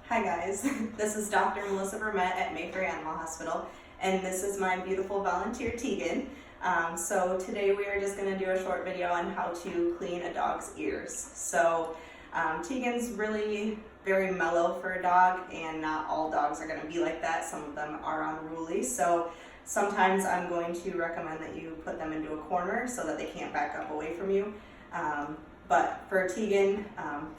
Hi guys, this is Dr. Melissa Vermette at Mayfair Animal Hospital, and this is my beautiful volunteer Tegan. So today we are just going to do a short video on how to clean a dog's ears. So Tegan's really very mellow for a dog, and not all dogs are going to be like that. Some of them are unruly, so sometimes I'm going to recommend that you put them into a corner so that they can't back up away from you. But for Tegan,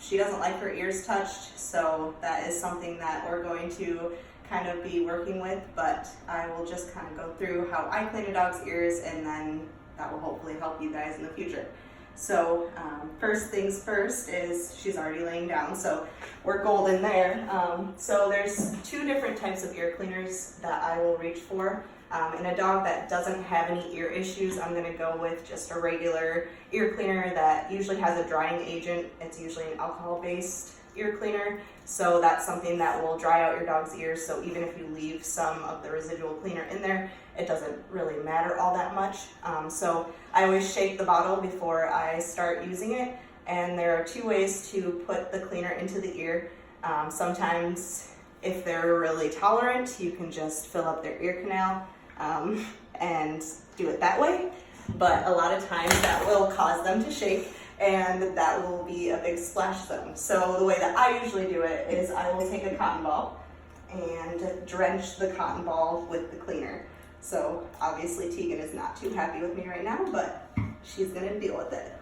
she doesn't like her ears touched, so that is something that we're going to kind of be working with, but I will just kind of go through how I clean a dog's ears, and then that will hopefully help you guys in the future. So first things first is she's already laying down, so we're golden there. So there's two different types of ear cleaners that I will reach for. In a dog that doesn't have any ear issues, I'm going to go with just a regular ear cleaner that usually has a drying agent. It's usually an alcohol-based ear cleaner, so that's something that will dry out your dog's ears, so even if you leave some of the residual cleaner in there, it doesn't really matter all that much. So I always shake the bottle before I start using it, and there are two ways to put the cleaner into the ear. Sometimes if they're really tolerant, you can just fill up their ear canal and do it that way, but a lot of times that will cause them to shake, and that will be a big splash zone. So the way that I usually do it is I will take a cotton ball and drench the cotton ball with the cleaner. So obviously Tegan is not too happy with me right now, but she's gonna deal with it.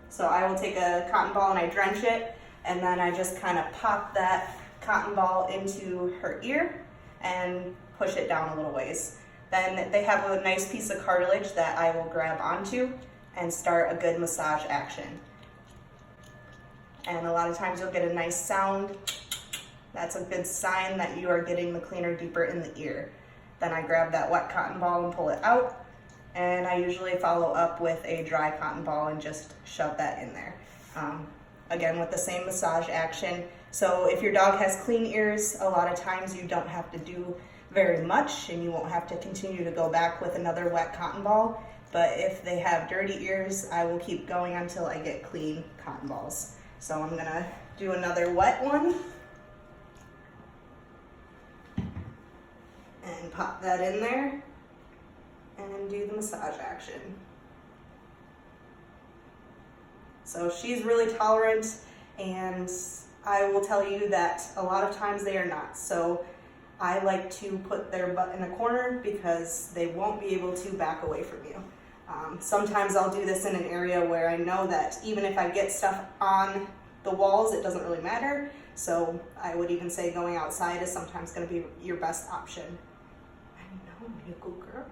So I will take a cotton ball and I drench it, and then I just kind of pop that cotton ball into her ear and push it down a little ways. Then they have a nice piece of cartilage that I will grab onto and start a good massage action. And a lot of times you'll get a nice sound. That's a good sign that you are getting the cleaner deeper in the ear. Then I grab that wet cotton ball and pull it out, and I usually follow up with a dry cotton ball and just shove that in there. Again, with the same massage action. So if your dog has clean ears, a lot of times you don't have to do very much, and you won't have to continue to go back with another wet cotton ball. But if they have dirty ears, I will keep going until I get clean cotton balls. So I'm gonna do another wet one and pop that in there and do the massage action. So she's really tolerant, and I will tell you that a lot of times they are not. So I like to put their butt in a corner because they won't be able to back away from you. Sometimes I'll do this in an area where I know that even if I get stuff on the walls, it doesn't really matter. So I would even say going outside is sometimes going to be your best option. I know, you good girl.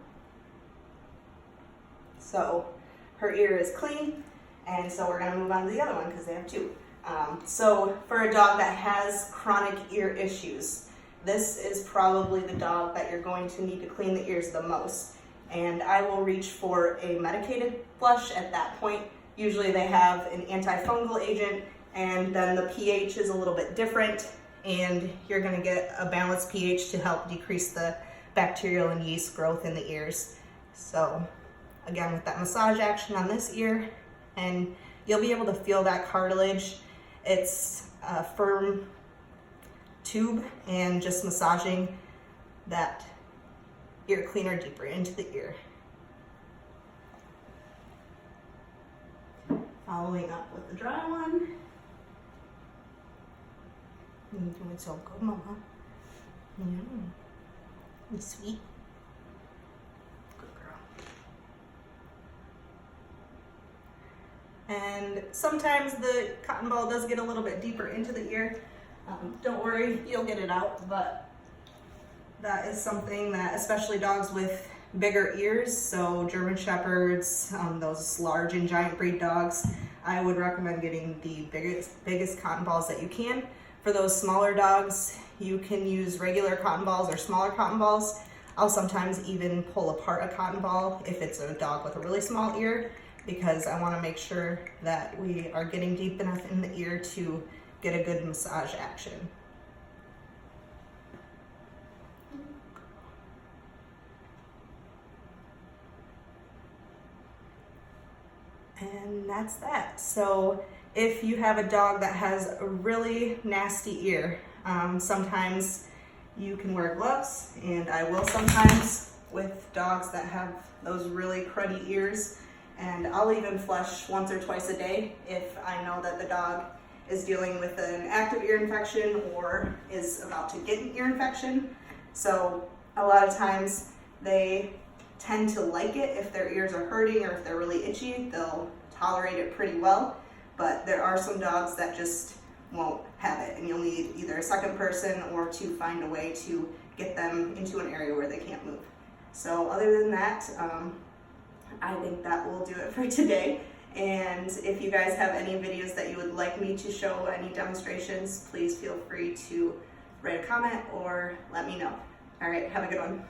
So her ear is clean, and so we're going to move on to the other one because they have two. So for a dog that has chronic ear issues, this is probably the dog that you're going to need to clean the ears the most. And I will reach for a medicated flush at that point. Usually they have an antifungal agent, and then the pH is a little bit different, and you're going to get a balanced pH to help decrease the bacterial and yeast growth in the ears. So again, with that massage action on this ear, and you'll be able to feel that cartilage. It's a firm tube, and just massaging that ear cleaner deeper into the ear. Following up with the dry one. You're doing so good, Mama. You're sweet. Good girl. And sometimes the cotton ball does get a little bit deeper into the ear. Don't worry, you'll get it out, but that is something that, especially dogs with bigger ears, so German Shepherds, those large and giant breed dogs, I would recommend getting the biggest cotton balls that you can. For those smaller dogs, you can use regular cotton balls or smaller cotton balls. I'll sometimes even pull apart a cotton ball if it's a dog with a really small ear, because I want to make sure that we are getting deep enough in the ear to get a good massage action. And that's that. So if you have a dog that has a really nasty ear, sometimes you can wear gloves, and I will sometimes with dogs that have those really cruddy ears, and I'll even flush once or twice a day if I know that the dog is dealing with an active ear infection or is about to get an ear infection. So a lot of times they tend to like it if their ears are hurting or if they're really itchy. They'll tolerate it pretty well, but there are some dogs that just won't have it, and you'll need either a second person or to find a way to get them into an area where they can't move. So other than that, I think that will do it for today. And if you guys have any videos that you would like me to show, any demonstrations, please feel free to write a comment or let me know. All right, have a good one.